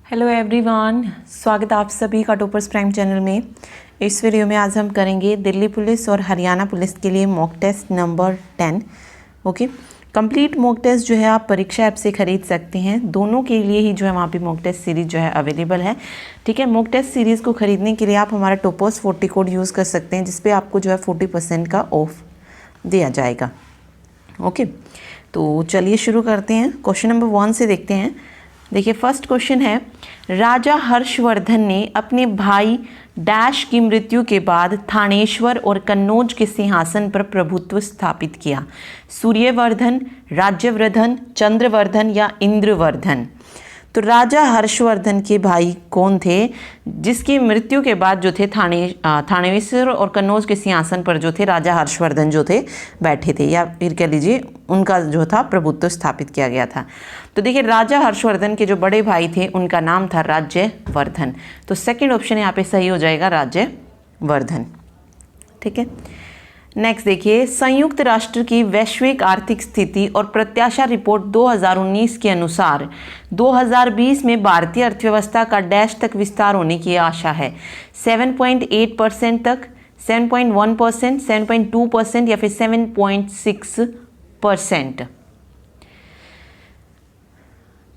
Hello everyone, स्वागत है आप सभी का टॉपर्स प्राइम चैनल में। इस वीडियो में आज हम करेंगे दिल्ली पुलिस और हरियाणा पुलिस के लिए mock test number 10। Okay, complete mock test जो है आप परीक्षा ऐप से खरीद सकते हैं। दोनों के लिए ही जो है वहाँ पे मॉक टेस्ट सीरीज़ जो है अवेलेबल है। ठीक है, मॉक टेस्ट सीरीज़ को खरीदने के लिए आप हमारा टॉपर्स 40 कोड यूज़ कर सकते हैं, जिसपे आपको जो है 40% का ऑफ दिया जाएगा। ओके, तो चलिए शुरू करते हैं। क्वेश्चन नंबर 1 से देखते हैं। देखिए, फर्स्ट क्वेश्चन है, राजा हर्षवर्धन ने अपने भाई डैश की मृत्यु के बाद थानेश्वर और कन्नौज के सिंहासन पर प्रभुत्व स्थापित किया। सूर्यवर्धन, राज्यवर्धन, चंद्रवर्धन या इंद्रवर्धन। तो राजा हर्षवर्धन के भाई कौन थे जिसकी मृत्यु के बाद जो थे थानेश्वर और कन्नौज के सिंहासन पर जो थे राजा हर्षवर्धन जो थे बैठे थे, या फिर कह लीजिए उनका जो था प्रभुत्व स्थापित किया गया था। तो देखिए, राजा हर्षवर्धन के जो बड़े भाई थे उनका नाम था राज्यवर्धन। तो सेकंड ऑप्शन यहाँ पे सही हो जाएगा, राज्यवर्धन। ठीक है, नेक्स्ट देखिए, संयुक्त राष्ट्र की वैश्विक आर्थिक स्थिति और प्रत्याशा रिपोर्ट 2019 के अनुसार 2020 में भारतीय अर्थव्यवस्था का डैश तक विस्तार होने की आशा है। 7.8% तक, 7.1%, 7.2% या फिर 7.6%।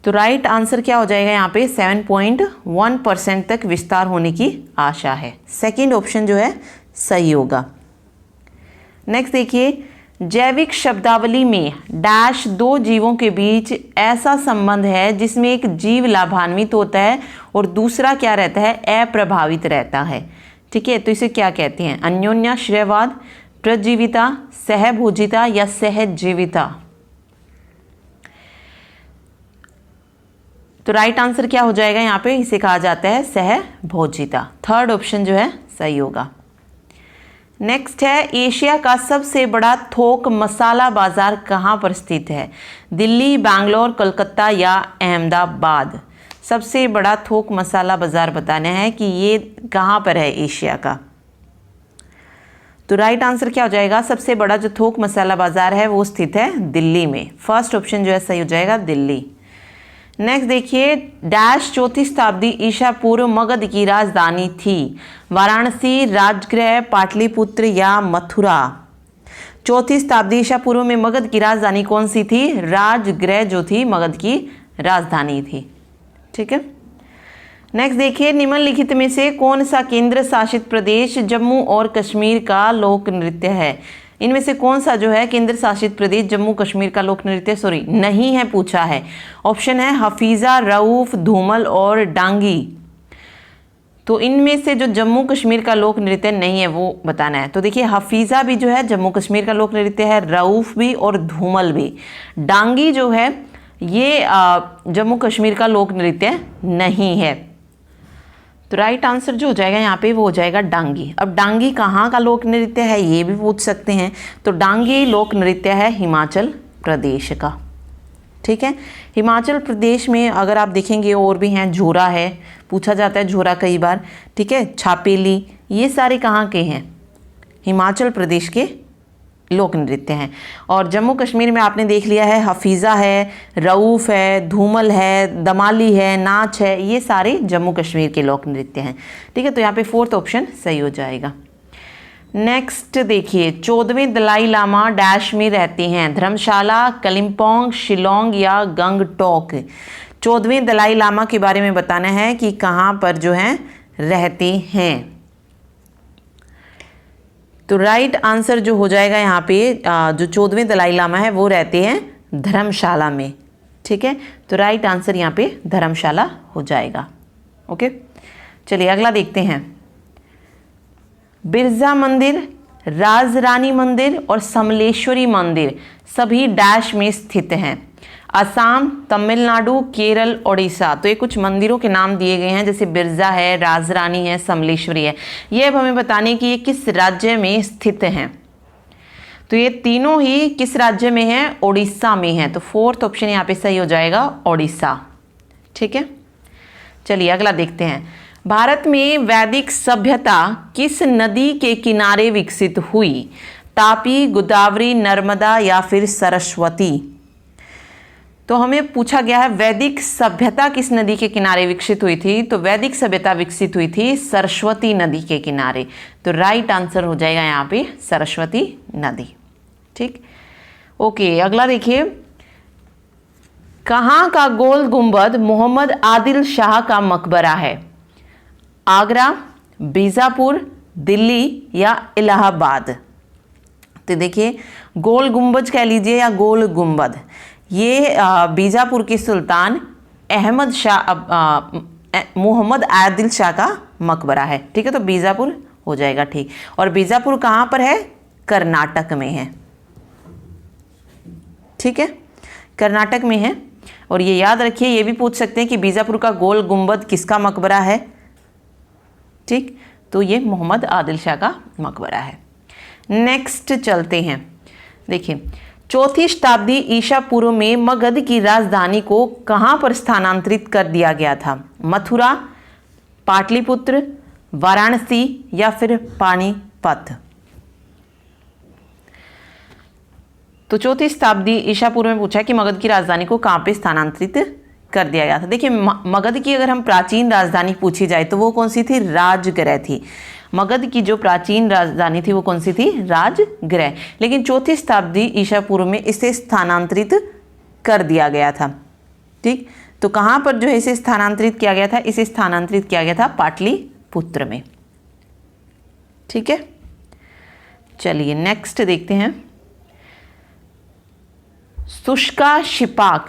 तो राइट आंसर क्या हो जाएगा यहाँ पे? 7.1% तक विस्तार होने की आशा है। सेकेंड ऑप्शन जो है सही होगा। नेक्स्ट देखिए, जैविक शब्दावली में डैश दो जीवों के बीच ऐसा संबंध है जिसमें एक जीव लाभान्वित होता है और दूसरा क्या रहता है? अप्रभावित रहता है। ठीक है, तो इसे क्या कहते हैं? अन्योन्याश्रयवाद, प्रजीविता, सहभोजिता या सहजीविता। तो राइट आंसर क्या हो जाएगा यहाँ पे? इसे कहा जाता है सहभोजिता। थर्ड ऑप्शन जो है सही होगा। नेक्स्ट है, एशिया का सबसे बड़ा थोक मसाला बाजार कहाँ पर स्थित है? दिल्ली, बैंगलोर, कोलकाता या अहमदाबाद। सबसे बड़ा थोक मसाला बाजार बताना है कि ये कहाँ पर है एशिया का। तो राइट आंसर क्या हो जाएगा? सबसे बड़ा जो थोक मसाला बाजार है वो स्थित है दिल्ली में। फर्स्ट ऑप्शन जो है सही हो जाएगा, दिल्ली। नेक्स्ट देखिए, डैश चौथी शताब्दी ईसा पूर्व मगध की राजधानी थी। वाराणसी, राजगृह, पाटलिपुत्र या मथुरा। चौथी शताब्दी ईसा पूर्व में मगध की राजधानी कौन सी थी? राजगृह जो थी मगध की राजधानी थी। ठीक है, नेक्स्ट देखिए, निम्नलिखित में से कौन सा केंद्र शासित प्रदेश जम्मू और कश्मीर का लोक नृत्य है? इनमें से कौन सा जो है केंद्र शासित प्रदेश जम्मू कश्मीर का लोक नृत्य नहीं है पूछा है। ऑप्शन है हफीज़ा, रऊफ, धूमल और डांगी। तो इनमें से जो जम्मू कश्मीर का लोक नृत्य नहीं है वो बताना है। तो देखिए, हफीज़ा भी जो है जम्मू कश्मीर का लोक नृत्य है, रऊफ भी और धूमल भी। डांगी जो है ये जम्मू कश्मीर का लोक नृत्य नहीं है। तो राइट आंसर जो हो जाएगा यहाँ पे वो हो जाएगा डांगी। अब डांगी कहाँ का लोक नृत्य है ये भी पूछ सकते हैं। तो डांगी लोक नृत्य है हिमाचल प्रदेश का। ठीक है, हिमाचल प्रदेश में अगर आप देखेंगे और भी हैं, झोरा है, पूछा जाता है झोरा कई बार। ठीक है, छापेली, ये सारे कहाँ के हैं? हिमाचल प्रदेश के लोक नृत्य हैं। और जम्मू कश्मीर में आपने देख लिया है, हफीज़ा है, रऊफ है, धूमल है, दमाली है, नाच है, ये सारे जम्मू कश्मीर के लोक नृत्य हैं। ठीक है, तो यहाँ पे फोर्थ ऑप्शन सही हो जाएगा। नेक्स्ट देखिए, 14वें दलाई लामा डैश में रहते हैं। धर्मशाला, कलिम्पोंग, शिलोंग या गंगटोक। 14वें दलाई लामा के बारे में बताना है कि कहाँ पर जो है रहते हैं। तो राइट आंसर जो हो जाएगा यहाँ पे, जो 14वें दलाई लामा है वो रहते हैं धर्मशाला में। ठीक है, तो राइट आंसर यहाँ पे धर्मशाला हो जाएगा। ओके, चलिए अगला देखते हैं। बिरजा मंदिर, राजरानी मंदिर और समलेश्वरी मंदिर सभी डैश में स्थित हैं। असम, तमिलनाडु, केरल, ओडिशा। तो ये कुछ मंदिरों के नाम दिए गए हैं, जैसे बिरजा है, राजरानी है, समलेश्वरी है। ये अब हमें बताने कि ये किस राज्य में स्थित हैं। तो ये तीनों ही किस राज्य में हैं? ओडिशा में हैं। तो फोर्थ ऑप्शन यहाँ पे सही हो जाएगा, ओडिशा। ठीक है, चलिए अगला देखते हैं। भारत में वैदिक सभ्यता किस नदी के किनारे विकसित हुई? तापी, गोदावरी, नर्मदा या फिर सरस्वती। तो हमें पूछा गया है वैदिक सभ्यता किस नदी के किनारे विकसित हुई थी, तो वैदिक सभ्यता विकसित हुई थी सरस्वती नदी के किनारे। तो राइट आंसर हो जाएगा यहाँ पे सरस्वती नदी। ठीक, ओके, अगला देखिए, कहाँ का गोल गुंबद मोहम्मद आदिल शाह का मकबरा है? आगरा, बीजापुर, दिल्ली या इलाहाबाद? तो देखिए, गोल गुंबज कह लीजिए या गोल गुंबद, ये बीजापुर के सुल्तान अहमद शाह मोहम्मद आदिल शाह का मकबरा है। ठीक है, तो बीजापुर हो जाएगा। ठीक, और बीजापुर कहाँ पर है? कर्नाटक में है। ठीक है, कर्नाटक में है। और ये याद रखिए, ये भी पूछ सकते हैं कि बीजापुर का गोल गुंबद किसका मकबरा है? ठीक, तो ये मोहम्मद आदिल शाह का मकबरा है। नेक्स्ट चलते हैं, देखिए, चौथी शताब्दी ईसा पूर्व में मगध की राजधानी को कहाँ पर स्थानांतरित कर दिया गया था? मथुरा, पाटलिपुत्र, वाराणसी या फिर पानीपत? तो चौथी शताब्दी ईसा पूर्व में पूछा कि मगध की राजधानी को कहाँ पे स्थानांतरित कर दिया गया था। देखिए, मगध की अगर हम प्राचीन राजधानी पूछी जाए तो वो कौन सी थी? राजगृह थी। मगध की जो प्राचीन राजधानी थी वो कौन सी थी? राजगृह। लेकिन चौथी शताब्दी ईसा पूर्व में इसे स्थानांतरित कर दिया गया था। ठीक, तो कहाँ पर जो है इसे स्थानांतरित किया गया था? इसे स्थानांतरित किया गया था पाटलिपुत्र में। ठीक है, चलिए नेक्स्ट देखते हैं, शुष्का शिपाक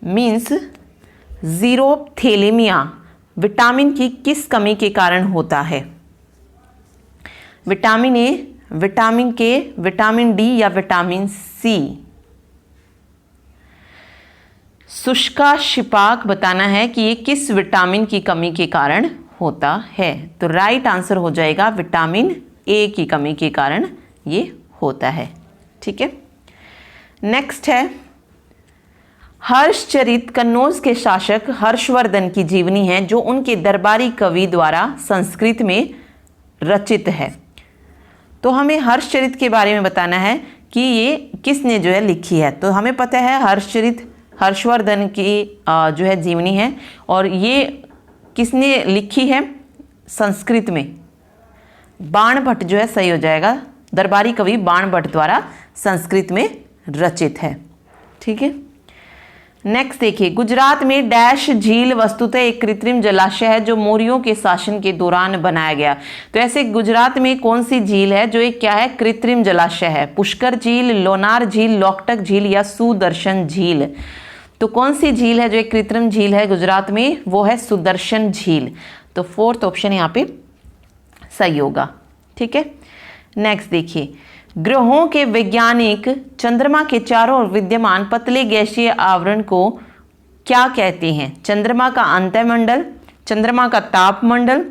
मीन्स जीरोथैलेमिया विटामिन की किस कमी के कारण होता है? विटामिन ए, विटामिन के, विटामिन डी या विटामिन सी? शुष्का शिपाक बताना है कि ये किस विटामिन की कमी के कारण होता है। तो राइट आंसर हो जाएगा विटामिन ए की कमी के कारण ये होता है। ठीक है, नेक्स्ट है, हर्षचरित कन्नौज के शासक हर्षवर्धन की जीवनी है जो उनके दरबारी कवि द्वारा संस्कृत में रचित है। तो हमें हर्षचरित के बारे में बताना है कि ये किसने जो है लिखी है। तो हमें पता है हर्षचरित हर्षवर्धन की जो है जीवनी है, और ये किसने लिखी है? संस्कृत में बाणभट्ट जो है सही हो जाएगा। दरबारी कवि बाणभट्ट द्वारा संस्कृत में रचित है। ठीक है, नेक्स्ट देखिए, गुजरात में डैश झील वस्तुतः एक कृत्रिम जलाशय है जो मौर्यों के शासन के दौरान बनाया गया। तो ऐसे गुजरात में कौन सी झील है जो एक क्या है? कृत्रिम जलाशय है। पुष्कर झील, लोनार झील, लोकटक झील या सुदर्शन झील? तो कौन सी झील है जो एक कृत्रिम झील है गुजरात में? वो है सुदर्शन झील। तो फोर्थ ऑप्शन यहाँ पे सही होगा। ठीक है, नेक्स्ट देखिए, ग्रहों के वैज्ञानिक चंद्रमा के चारों ओर विद्यमान पतले गैसीय आवरण को क्या कहते हैं? चंद्रमा का अंतःमंडल, चंद्रमा का तापमंडल,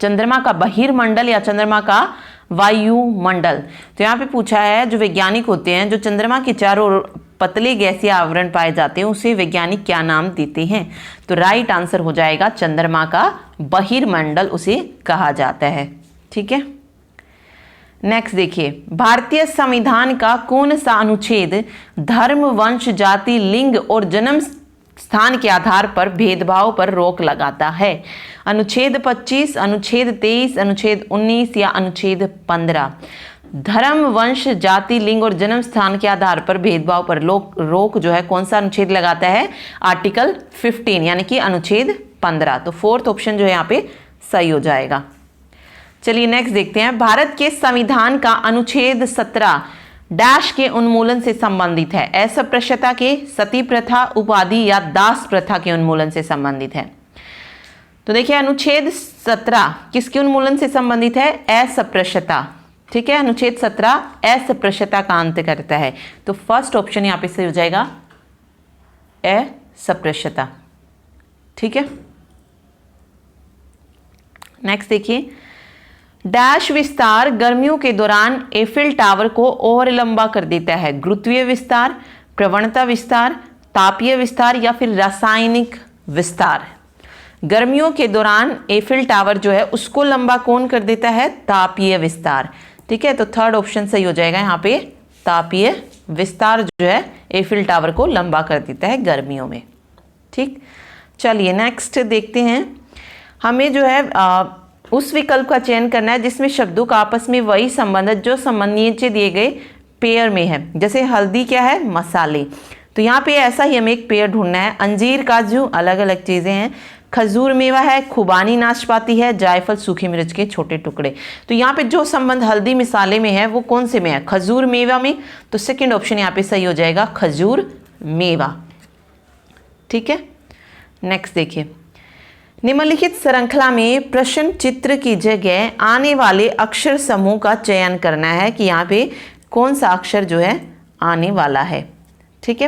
चंद्रमा का बहिर्मंडल या चंद्रमा का वायुमंडल? तो यहाँ पे पूछा है जो वैज्ञानिक होते हैं जो चंद्रमा के चारों ओर पतले गैसीय आवरण पाए जाते हैं उसे वैज्ञानिक क्या नाम देते हैं? तो राइट आंसर हो जाएगा चंद्रमा का बहिर्मंडल उसे कहा जाता है। ठीक है, नेक्स्ट देखिए, भारतीय संविधान का कौन सा अनुच्छेद धर्म, वंश, जाति, लिंग और जन्म स्थान के आधार पर भेदभाव पर रोक लगाता है? अनुच्छेद 25, अनुच्छेद 23, अनुच्छेद 19 या अनुच्छेद 15? धर्म, वंश, जाति, लिंग और जन्म स्थान के आधार पर भेदभाव पर रोक जो है कौन सा अनुच्छेद लगाता है? आर्टिकल 15 यानी कि अनुच्छेद 15। तो फोर्थ ऑप्शन जो है यहाँ पे सही हो जाएगा। चलिए नेक्स्ट देखते हैं, भारत के संविधान का अनुच्छेद 17 डैश के उन्मूलन से संबंधित है? अस्पृश्यता के, सती प्रथा, उपाधि या दास प्रथा के उन्मूलन से संबंधित है? तो देखिए, अनुच्छेद 17 किसके उन्मूलन से संबंधित है? अस्पृश्यता। ठीक है, अनुच्छेद 17 अस्पृश्यता का अंत करता है। तो फर्स्ट ऑप्शन यहाँ पे सही हो जाएगा अस्पृश्यता। ठीक है, नेक्स्ट देखिए, डैश विस्तार गर्मियों के दौरान एफिल टावर को और लंबा कर देता है? गुरुत्वीय विस्तार, प्रवणता विस्तार, तापीय विस्तार या फिर रासायनिक विस्तार? गर्मियों के दौरान एफिल टावर जो है उसको लंबा कौन कर देता है? तापीय विस्तार। ठीक है, तो थर्ड ऑप्शन सही हो जाएगा यहाँ पे तापीय विस्तार जो है एफिल टावर को लंबा कर देता है गर्मियों में। ठीक, चलिए नेक्स्ट देखते हैं। हमें जो है उस विकल्प का चयन करना है जिसमें शब्दों का आपस में वही संबंध जो संबंध नीचे दिए गए पेयर में है। जैसे हल्दी क्या है, मसाले, तो यहाँ पे ऐसा ही हमें एक पेयर ढूंढना है। अंजीर काजू अलग अलग चीज़ें हैं। खजूर मेवा है, खुबानी नाशपाती है, जायफल सूखी मिर्च के छोटे टुकड़े। तो यहाँ पे जो संबंध हल्दी मसाले में है वो कौन से में है, खजूर मेवा में। तो सेकंड ऑप्शन यहाँ पे सही हो जाएगा, खजूर मेवा। ठीक है, नेक्स्ट देखिए। निम्नलिखित श्रृंखला में प्रश्न चित्र की जगह आने वाले अक्षर समूह का चयन करना है कि यहाँ पे कौन सा अक्षर जो है आने वाला है। ठीक है,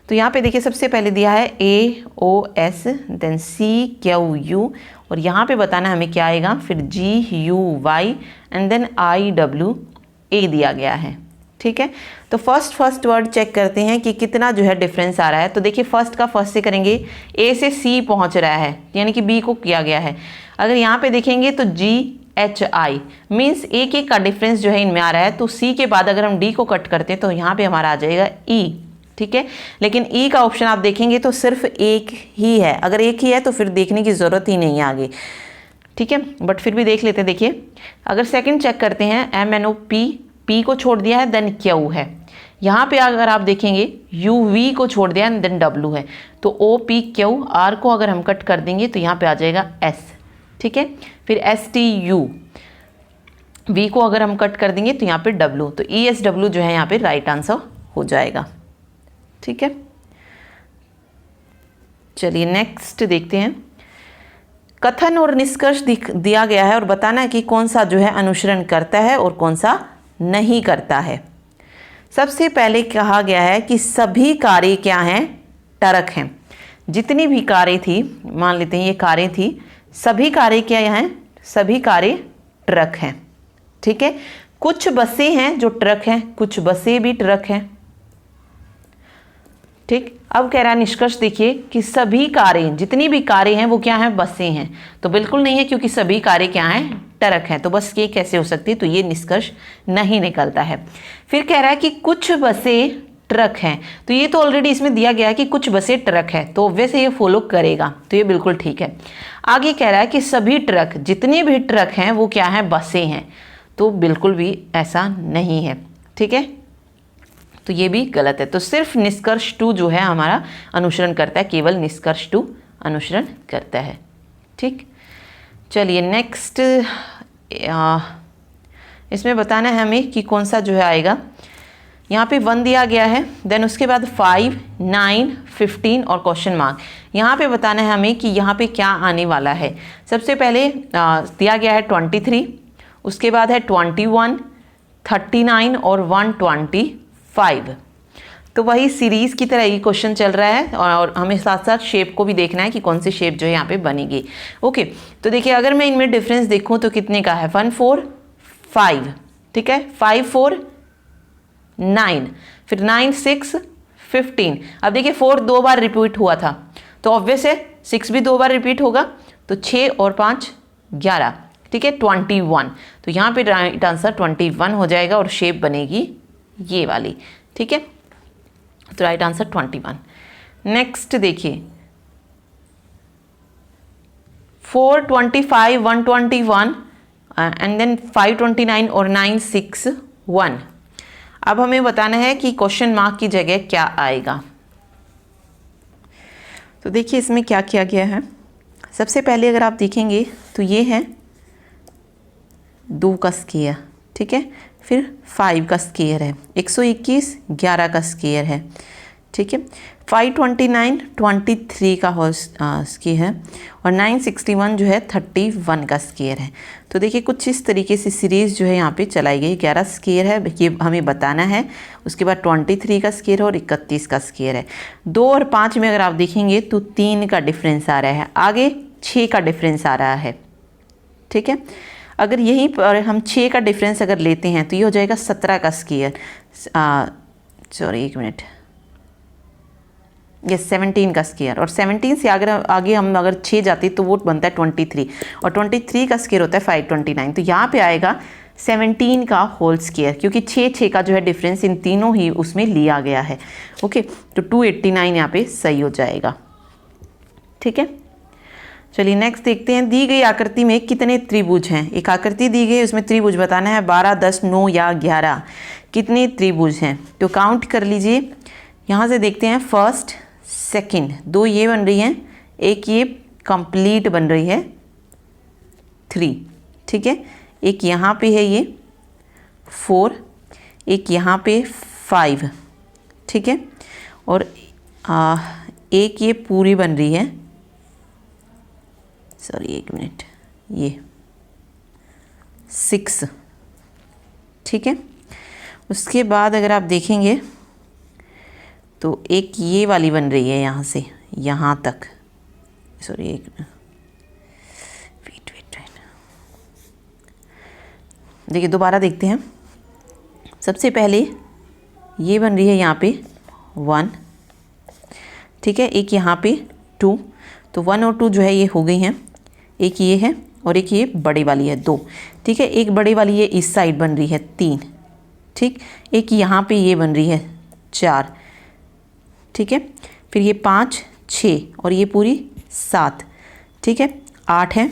तो यहाँ पे देखिए सबसे पहले दिया है AOS, देन CQU, और यहाँ पे बताना हमें क्या आएगा, फिर GUY एंड देन IWA दिया गया है। ठीक है, तो फर्स्ट वर्ड चेक करते हैं कि कितना जो है डिफरेंस आ रहा है। तो देखिए फर्स्ट का फर्स्ट से करेंगे, A से C पहुँच रहा है यानी कि B को किया गया है। अगर यहाँ पे देखेंगे तो GHI मीन्स एक एक का डिफरेंस जो है इनमें आ रहा है। तो C के बाद अगर हम D को कट करते हैं तो यहाँ पे हमारा आ जाएगा E। ठीक है, लेकिन E का ऑप्शन आप देखेंगे तो सिर्फ एक ही है। अगर एक ही है तो फिर देखने की ज़रूरत ही नहीं है आगे। ठीक है, बट फिर भी देख लेते हैं। देखिए अगर सेकंड चेक करते हैं, MNOP, P को छोड़ दिया है, देन Q है। यहाँ पे अगर आप देखेंगे UV को छोड़ दिया है, देन W है। तो OPQR को अगर हम कट कर देंगे तो यहाँ पे आ जाएगा S। ठीक है, फिर STU, V को अगर हम कट कर देंगे तो यहाँ पे W, तो ESW जो है यहाँ पे राइट आंसर हो जाएगा। ठीक है, चलिए नेक्स्ट देखते हैं। कथन और निष्कर्ष दिया गया है और बताना है कि कौन सा जो है अनुसरण करता है और कौन सा नहीं करता है। सबसे पहले कहा गया है कि सभी कारें क्या हैं, टरक हैं। जितनी भी कारें थी, मान लेते हैं ये कारें थी, सभी कारें क्या हैं, सभी कारें ट्रक हैं। ठीक है, कुछ बसें हैं जो ट्रक हैं, कुछ बसें भी ट्रक हैं। ठीक, अब कह रहा है निष्कर्ष देखिए कि सभी कारें, जितनी भी कारें हैं वो क्या हैं, बसें हैं। तो बिल्कुल नहीं है क्योंकि सभी कारें क्या हैं, ट्रक हैं। तो बस ये कैसे हो सकती है, तो ये निष्कर्ष नहीं निकलता है। फिर कह रहा है कि कुछ बसें ट्रक हैं, तो ये तो ऑलरेडी इसमें दिया गया है कि कुछ बसें ट्रक है, तो वैसे ये फॉलो करेगा, तो ये बिल्कुल ठीक है। आगे कह रहा है कि सभी ट्रक, जितने भी ट्रक हैं वो क्या हैं, बसें हैं, तो बिल्कुल भी ऐसा नहीं है। ठीक है, तो ये भी गलत है। तो सिर्फ निष्कर्ष 2 जो है हमारा अनुसरण करता है, केवल निष्कर्ष 2 अनुसरण करता है। ठीक, चलिए नेक्स्ट, इसमें बताना है हमें कि कौन सा जो है आएगा। यहाँ पे 1 दिया गया है, देन उसके बाद 5, 9, 15 और क्वेश्चन मार्क। यहाँ पे बताना है हमें कि यहाँ पे क्या आने वाला है। सबसे पहले दिया गया है 23, उसके बाद है 21, 39 और 125। तो वही सीरीज़ की तरह ही क्वेश्चन चल रहा है और हमें साथ साथ शेप को भी देखना है कि कौन सी शेप जो है यहाँ पे बनेगी। ओके, तो देखिए अगर मैं इनमें डिफरेंस देखूँ तो कितने का है, 1, 4, 5। ठीक है, 5, 4, 9, फिर 9, 6, 15। अब देखिए 4 2 बार रिपीट हुआ था तो ऑब्वियस है 6 भी 2 बार रिपीट होगा, तो 6 और 5 11। ठीक है, 21। तो यहाँ पे राइट आंसर 21 हो जाएगा और शेप बनेगी ये वाली। ठीक है, तो राइट आंसर 21। नेक्स्ट देखिए 425, 121 एंड देन 529 और 961। अब हमें बताना है कि क्वेश्चन मार्क की जगह क्या आएगा। तो देखिए इसमें क्या किया गया है। सबसे पहले अगर आप देखेंगे तो ये है 2 का स्क्वायर। ठीक है, फिर 5 का स्क्वायर है, 121 11 का स्क्वायर है। ठीक है, 529 23 का होल स्क्वायर है और 961 जो है 31 का स्क्वायर है। तो देखिए कुछ इस तरीके से सीरीज़ जो है यहाँ पे चलाई गई। 11 स्क्वायर है, ये हमें बताना है। उसके बाद 23 का स्क्वायर है और 31 का स्क्वायर है। 2 और 5 में अगर आप देखेंगे तो 3 का डिफरेंस आ रहा है, आगे 6 का डिफरेंस आ रहा है। ठीक है, अगर यहीं पर हम 6 का डिफरेंस अगर लेते हैं तो ये हो जाएगा 17 का स्क्वायर, सॉरी एक मिनट, ये 17 का स्क्वायर। और 17 से अगर आगे हम अगर 6 जाते तो वो बनता है 23 और 23 का स्क्वायर होता है 529। तो यहाँ पे आएगा 17 का होल स्क्वायर, क्योंकि 6 का जो है डिफरेंस इन तीनों ही उसमें लिया गया है। ओके, तो 289 यहाँ पे सही हो जाएगा। ठीक है, चलिए नेक्स्ट देखते हैं। दी गई आकृति में कितने त्रिभुज हैं? एक आकृति दी गई, उसमें त्रिभुज बताना है, 12, 10, 9 या 11। कितने त्रिभुज हैं? तो काउंट कर लीजिए। यहाँ से देखते हैं, फर्स्ट, सेकंड, 2 ये बन रही हैं, एक ये कंप्लीट बन रही है 3। ठीक है, एक यहाँ पे है ये 4, एक यहाँ पे 5। ठीक है, और एक ये पूरी बन रही है, सॉरी 1 मिनट, ये 6। ठीक है, उसके बाद अगर आप देखेंगे तो एक ये वाली बन रही है यहाँ से यहाँ तक, सॉरी एक वेट देखिए, दोबारा देखते हैं। सबसे पहले ये बन रही है यहाँ पे 1। ठीक है, एक यहाँ पे 2, तो 1 और 2 जो है ये हो गई हैं। एक ये है और एक ये बड़ी वाली है 2। ठीक है, एक बड़ी वाली ये इस साइड बन रही है 3। ठीक, एक यहाँ पे ये बन रही है 4। ठीक है, फिर ये 5, 6 और ये पूरी 7। ठीक है, 8 है।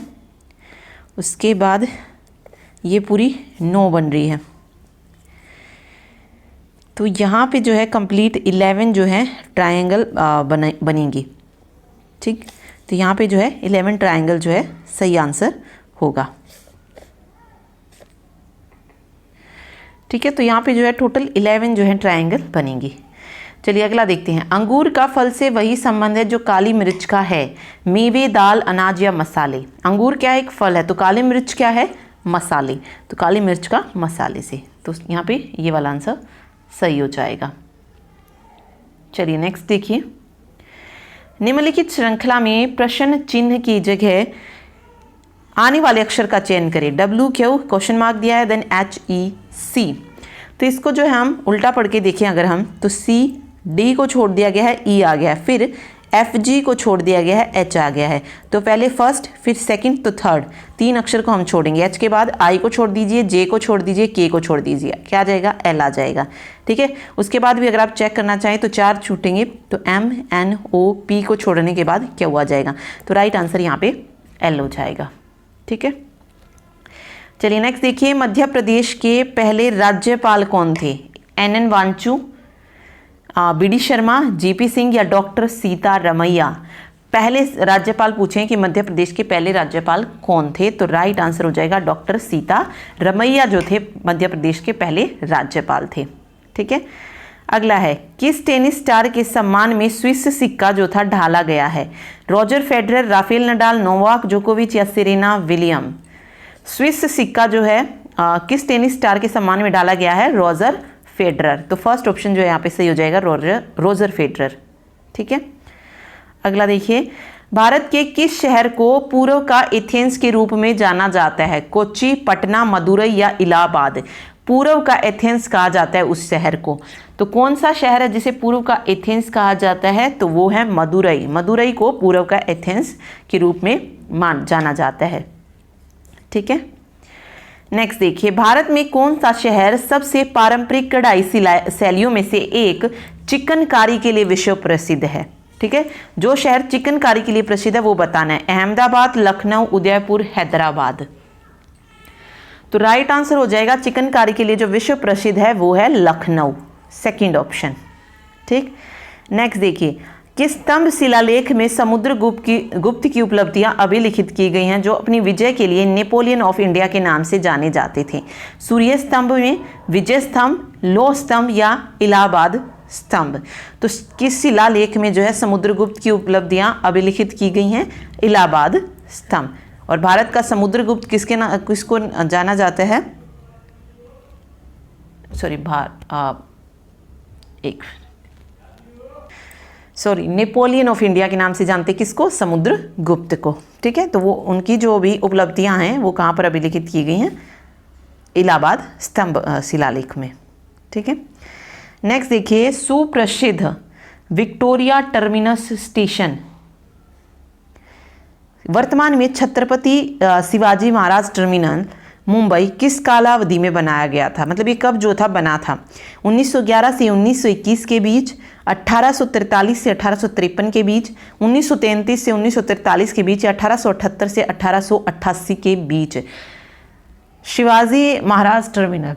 उसके बाद ये पूरी 9 बन रही है। तो यहाँ पे जो है कंप्लीट 11 जो है ट्रायंगल बनेंगी। ठीक, तो यहाँ पे जो है 11 ट्रायंगल जो है सही आंसर होगा। ठीक है, तो यहाँ पे जो है टोटल 11 जो है ट्रायंगल बनेंगी। चलिए अगला देखते हैं। अंगूर का फल से वही संबंध है जो काली मिर्च का है, मेवे, दाल, अनाज या मसाले। अंगूर क्या है? एक फल है, तो काली मिर्च क्या है? मसाले। तो काली मिर्च का मसाले से, तो यहाँ पे ये वाला आंसर सही हो जाएगा। चलिए नेक्स्ट देखिए। निम्नलिखित श्रृंखला में प्रश्न चिन्ह की जगह आने वाले अक्षर का चयन करें। WQ क्वेश्चन मार्क दिया है, देन HEC। तो इसको जो है हम उल्टा पढ़ के देखें अगर हम, तो CD को छोड़ दिया गया है, E आ गया है, फिर FG को छोड़ दिया गया है, H आ गया है। तो पहले फर्स्ट, फिर सेकंड, तो थर्ड, 3 अक्षर को हम छोड़ेंगे। H के बाद I को छोड़ दीजिए, J को छोड़ दीजिए, K को छोड़ दीजिए, क्या आ जाएगा? L आ जाएगा। ठीक है, उसके बाद भी अगर आप चेक करना चाहें तो 4 छूटेंगे, तो M, N, O, P को छोड़ने के बाद क्या हुआ जाएगा? तो राइट आंसर यहाँ पे L हो जाएगा। ठीक है, चलिए नेक्स्ट देखिए। मध्य प्रदेश के पहले राज्यपाल कौन थे? NN Wanchu, BD Sharma, GP Singh या डॉक्टर सीतारमैया। पहले राज्यपाल पूछें कि मध्य प्रदेश के पहले राज्यपाल कौन थे, तो राइट आंसर हो जाएगा डॉक्टर सीतारमैया जो थे मध्य प्रदेश के पहले राज्यपाल थे। ठीक है, अगला है, किस टेनिस स्टार के सम्मान में स्विस सिक्का जो था ढाला गया है? Roger Federer, Rafael Nadal, Novak जोकोविच या सेरेना विलियम। स्विस सिक्का जो है किस टेनिस स्टार के सम्मान में डाला गया है? Roger Federer. तो फर्स्ट ऑप्शन जो है यहाँ पे सही हो जाएगा, रोजर फेडरर। ठीक है, अगला देखिए। भारत के किस शहर को पूर्व का एथेंस के रूप में जाना जाता है? कोच्चि, पटना, मदुरई या इलाहाबाद। पूर्व का एथेंस कहा जाता है उस शहर को, तो कौन सा शहर है जिसे पूर्व का एथेंस कहा जाता है? तो वो है मदुरई। मदुरई को पूर्व का एथेंस के रूप में जाना जाता है। ठीक है, नेक्स्ट देखिए। भारत में कौन सा शहर सबसे पारंपरिक कढ़ाई शैलियों में से एक चिकनकारी के लिए विश्व प्रसिद्ध है? ठीक है, जो शहर चिकनकारी के लिए प्रसिद्ध है वो बताना है। अहमदाबाद, लखनऊ, उदयपुर, हैदराबाद। तो राइट आंसर हो जाएगा चिकनकारी के लिए जो विश्व प्रसिद्ध है वो है लखनऊ, सेकंड ऑप्शन। ठीक, नेक्स्ट देखिए। किस स्तंभ शिलालेख में समुद्रगुप्त की उपलब्धियां अभिलिखित की गई हैं जो अपनी विजय के लिए नेपोलियन ऑफ इंडिया के नाम से जाने जाते थे? सूर्य स्तंभ में, विजय स्तंभ, लोह स्तंभ या इलाहाबाद स्तंभ। तो किस शिलालेख में जो है समुद्रगुप्त की उपलब्धियां अभिलिखित की गई हैं? इलाहाबाद स्तंभ। और भारत का समुद्रगुप्त किसको जाना जाता है? नेपोलियन ऑफ इंडिया के नाम से जानते किसको? समुद्रगुप्त को। ठीक है, तो वो उनकी जो भी उपलब्धियां हैं वो कहाँ पर अभिलिखित की गई हैं? इलाहाबाद स्तंभ शिलालेख में। ठीक है, नेक्स्ट देखिए। सुप्रसिद्ध विक्टोरिया टर्मिनस स्टेशन वर्तमान में छत्रपति शिवाजी महाराज टर्मिनल, मुंबई किस कालावधि में बनाया गया था, मतलब ये कब जो था बना था, 1911 से 1921 के बीच, 1843 से 1853 के बीच, 1933 से 1943 के बीच, या 1878 से 1888 के बीच। शिवाजी महाराज टर्मिनल,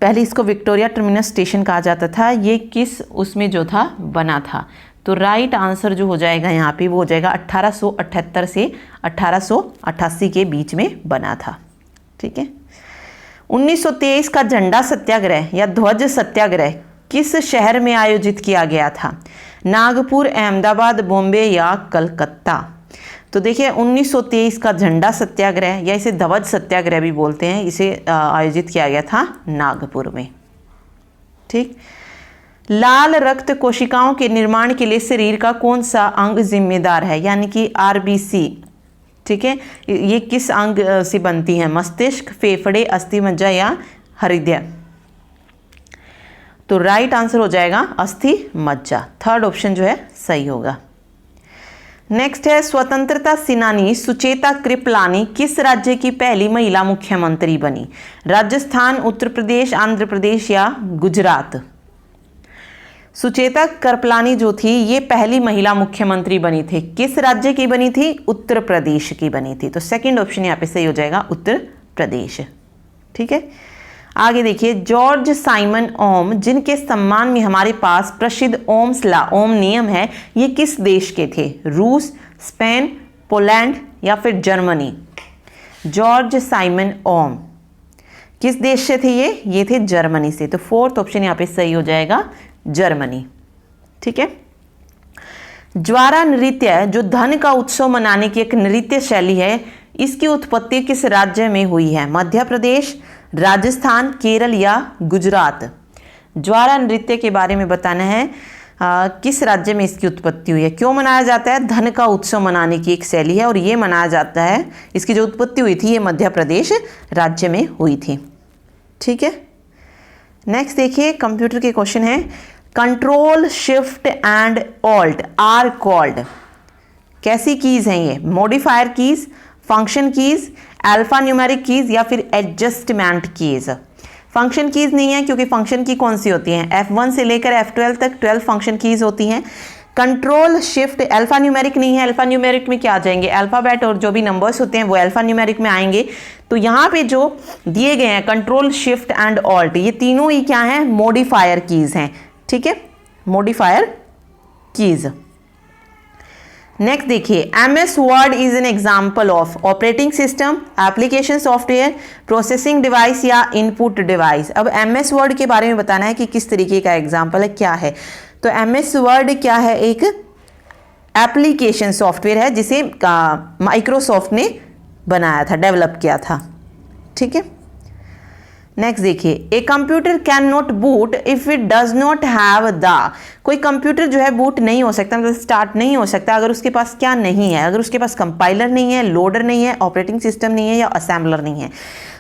पहले इसको विक्टोरिया टर्मिनस स्टेशन कहा जाता था, ये किस उसमें जो था बना था। तो राइट आंसर जो हो जाएगा यहाँ पे वो हो जाएगा 1878 से 1888 के बीच में बना था। ठीक है। 1923 का झंडा सत्याग्रह या ध्वज सत्याग्रह किस शहर में आयोजित किया गया था, नागपुर, अहमदाबाद, बॉम्बे या कलकत्ता। तो देखिए 1923 का झंडा सत्याग्रह या इसे ध्वज सत्याग्रह भी बोलते हैं, इसे आयोजित किया गया था नागपुर में। ठीक। लाल रक्त कोशिकाओं के निर्माण के लिए शरीर का कौन सा अंग जिम्मेदार है, यानी कि आरबीसी। ठीक है, ये किस अंग से बनती है, मस्तिष्क, फेफड़े, अस्थि मज्जा या हृदय। तो राइट आंसर हो जाएगा अस्थि मज्जा, थर्ड ऑप्शन जो है सही होगा। नेक्स्ट है स्वतंत्रता सेनानी सुचेता कृपलानी किस राज्य की पहली महिला मुख्यमंत्री बनी, राजस्थान, उत्तर प्रदेश, आंध्र प्रदेश या गुजरात। सुचेता कृपलानी जो थी ये पहली महिला मुख्यमंत्री बनी थी, किस राज्य की बनी थी, उत्तर प्रदेश की बनी थी। तो सेकंड ऑप्शन यहाँ पे सही हो जाएगा उत्तर प्रदेश। ठीक है। आगे देखिए जॉर्ज साइमन ओम जिनके सम्मान में हमारे पास प्रसिद्ध ओम्स लॉ ओम नियम है, ये किस देश के थे, रूस, स्पेन, पोलैंड या फिर जर्मनी। जॉर्ज साइमन ओम किस देश से थे ये थे जर्मनी से। तो फोर्थ ऑप्शन यहाँ पे सही हो जाएगा जर्मनी। ठीक है। ज्वारा नृत्य जो धन का उत्सव मनाने की एक नृत्य शैली है, इसकी उत्पत्ति किस राज्य में हुई है, मध्य प्रदेश, राजस्थान, केरल या गुजरात। ज्वारा नृत्य के बारे में बताना है किस राज्य में इसकी उत्पत्ति हुई है, क्यों मनाया जाता है, धन का उत्सव मनाने की एक शैली है और ये मनाया जाता है, इसकी जो उत्पत्ति हुई थी ये मध्य प्रदेश राज्य में हुई थी। ठीक है। नेक्स्ट देखिए कंप्यूटर के क्वेश्चन है, control shift and alt are called, कैसी कीज हैं ये, modifier keys, function keys, alpha numeric keys या फिर एडजस्टमेंट कीज। फंक्शन कीज नहीं है क्योंकि फंक्शन की कौन सी होती हैं, F1 से लेकर F12 तक 12 फंक्शन कीज होती हैं। कंट्रोल शिफ्ट अल्फा न्यूमेरिक नहीं है, अल्फा न्यूमेरिक में क्या आ जाएंगे, अल्फाबेट और जो भी नंबर्स होते हैं वो अल्फा न्यूमेरिक में आएंगे। तो यहाँ पे जो दिए गए हैं कंट्रोल शिफ्ट एंड ऑल्ट ये तीनों ही क्या हैं, मॉडिफायर कीज हैं। ठीक है, मॉडिफायर कीज। नेक्स्ट देखिए MS word is an example of operating system, application software, processing device या इनपुट डिवाइस। अब MS वर्ड के बारे में बताना है कि किस तरीके का एग्जाम्पल है, क्या है। तो MS वर्ड क्या है, एक एप्लीकेशन सॉफ्टवेयर है जिसे माइक्रोसॉफ्ट ने बनाया था, डेवलप किया था। ठीक है। नेक्स्ट देखिए a computer can not boot if it does not have the, कोई कंप्यूटर जो है बूट नहीं हो सकता, मतलब स्टार्ट नहीं हो सकता अगर उसके पास क्या नहीं है, अगर उसके पास कंपाइलर नहीं है, लोडर नहीं है, ऑपरेटिंग सिस्टम नहीं है या असेंबलर नहीं है।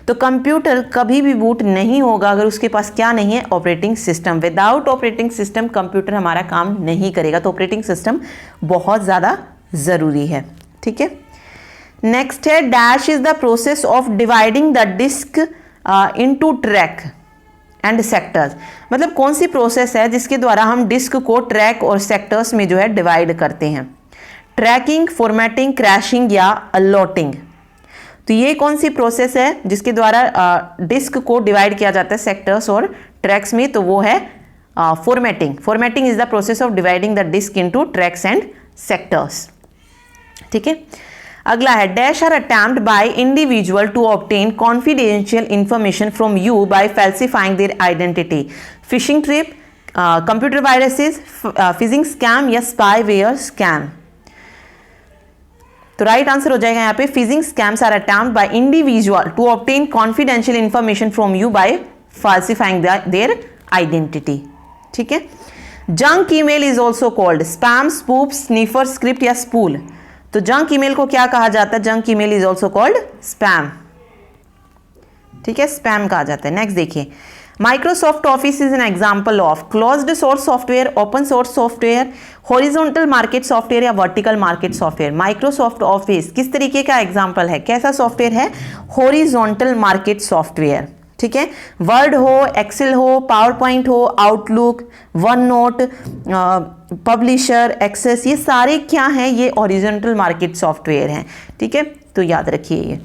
तो कंप्यूटर कभी भी बूट नहीं होगा अगर उसके पास क्या नहीं है, operating system. Without operating system computer हमारा काम नहीं करेगा, तो ऑपरेटिंग सिस्टम बहुत ज़्यादा ज़रूरी है। ठीक है। नेक्स्ट है dash is the process of dividing the disk into track and sectors, मतलब कौन सी प्रोसेस है जिसके द्वारा हम डिस्क को ट्रैक और सेक्टर्स में जो है डिवाइड करते हैं, ट्रैकिंग, फॉर्मेटिंग, क्रैशिंग या अलॉटिंग। तो ये कौन सी प्रोसेस है जिसके द्वारा डिस्क को डिवाइड किया जाता है सेक्टर्स और ट्रैक्स में, तो वो है formatting. Formatting is the process of dividing the disk into tracks and sectors. ठीक है। अगला है dash are attempt by individual to obtain confidential information from you by falsifying their identity, phishing trip, computer viruses, phishing scam या spyware scam. तो right answer हो जाएगा यहाँ पे phishing scams are attempt by individual to obtain confidential information from you by falsifying their identity. ठीक है। Junk email is also called spam, spoof, sniffer, script या spool. तो जंक ईमेल को क्या कहा जाता है, junk email is also called spam. ठीक है, स्पैम कहा जाता है। नेक्स्ट देखिए Microsoft Office is an example of closed source software, open source software, horizontal market software या vertical market software. Microsoft Office किस तरीके का एग्जाम्पल है, कैसा सॉफ्टवेयर है? horizontal market software. ठीक है, वर्ड हो, एक्सेल हो, पावर पॉइंट हो, Outlook, OneNote, Publisher, Access, ये सारे क्या हैं? ये हॉरिजॉन्टल मार्केट सॉफ्टवेयर हैं. ठीक है, तो याद रखिए ये.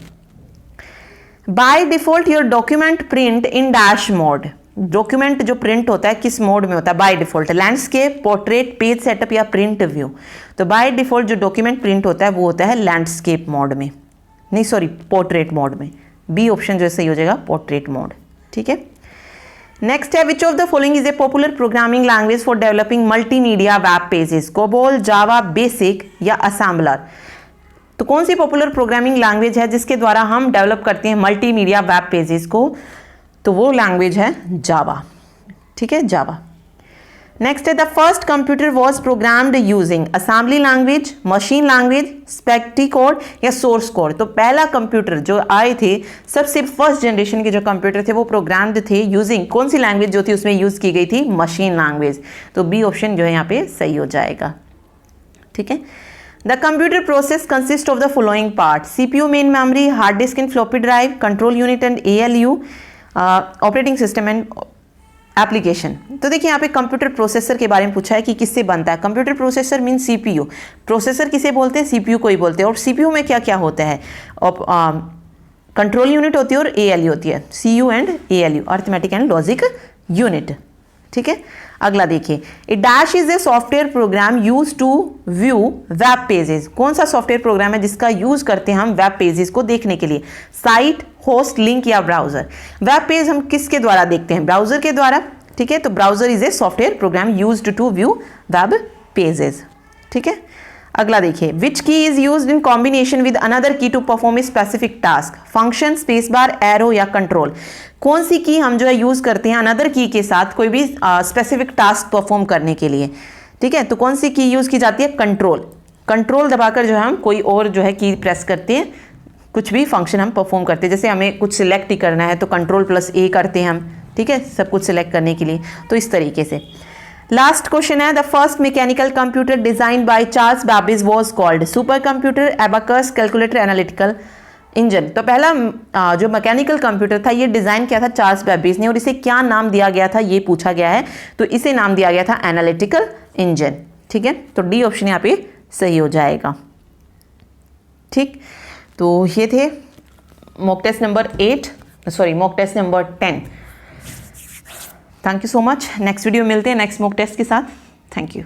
By default your document print in dash mode. Document जो प्रिंट होता है किस मोड में होता है? By default landscape, portrait, page setup या प्रिंट व्यू. तो बाय डिफॉल्ट जो डॉक्यूमेंट प्रिंट होता है वो होता है लैंडस्केप मोड में, नहीं सॉरी पोर्ट्रेट मोड में. बी ऑप्शन जो सही हो जाएगा, पोर्ट्रेट मोड. ठीक है, नेक्स्ट है which of the following is a popular programming language for developing multimedia web pages? COBOL, Java, basic या असेंबलर. तो कौन सी पॉपुलर प्रोग्रामिंग लैंग्वेज है जिसके द्वारा हम डेवलप करते हैं मल्टीमीडिया वेब पेजेस को? तो वो लैंग्वेज है जावा. ठीक है, जावा. नेक्स्ट है the first computer was programmed using assembly language, machine language, spaghetti code या सोर्स कोड. तो पहला कंप्यूटर जो आए थे, सबसे फर्स्ट जनरेशन के जो कंप्यूटर थे वो प्रोग्राम्ड थे यूजिंग कौन सी लैंग्वेज जो थी उसमें यूज की गई थी? Machine language. तो बी ऑप्शन जो है यहाँ पे सही हो जाएगा. ठीक है, the computer process consist of the following part: CPU, main memory, hard disk and floppy drive, control unit and ALU, operating system and application. तो देखिए यहाँ पे कंप्यूटर प्रोसेसर के बारे में पूछा है कि किससे बनता है. Computer processor mean CPU. Processor किसे बोलते हैं? सीपीयू को ही बोलते हैं. और सीपीयू में क्या क्या होता है? कंट्रोल यूनिट होती है और एएलयू होती है. CU and ALU, arithmetic and logic unit. ठीक है, अगला देखिए. A dash is a software program use to view web pages. कौन सा सॉफ्टवेयर प्रोग्राम है जिसका यूज करते हैं हम वेब पेजेस को देखने के लिए? साइट, होस्ट, लिंक या ब्राउजर. वेब पेज हम किसके द्वारा देखते हैं? ब्राउजर के द्वारा. ठीक है, तो browser is a software program used to view web pages. ठीक है, अगला देखिए. Which key is used in combination with another key to perform a specific task? Function, space bar, arrow या कंट्रोल. कौन सी की हम जो है यूज करते हैं अनदर की के साथ कोई भी स्पेसिफिक टास्क परफॉर्म करने के लिए? ठीक है, तो कौन सी की यूज की जाती है? कंट्रोल. कंट्रोल दबाकर जो है हम कोई और जो है की प्रेस करते हैं, कुछ भी फंक्शन हम परफॉर्म करते हैं. जैसे हमें कुछ सिलेक्ट ही करना है तो कंट्रोल प्लस ए करते हैं हम. ठीक है, सब कुछ सिलेक्ट करने के लिए. तो इस तरीके से. लास्ट क्वेश्चन है the first mechanical computer design by Charles Babbage was called? Super computer, abacus, calculator, analytical engine. तो पहला जो मैकेनिकल कंप्यूटर था ये डिजाइन किया था चार्ल्स बेबेज ने और इसे क्या नाम दिया गया था ये पूछा गया है. तो इसे नाम दिया गया था एनालिटिकल इंजन. ठीक है, तो डी ऑप्शन यहाँ पे सही हो जाएगा. ठीक, तो ये थे mock test number 8, sorry mock test number 10. Thank you so much. Next video मिलते हैं नेक्स्ट मॉक टेस्ट के साथ. Thank you.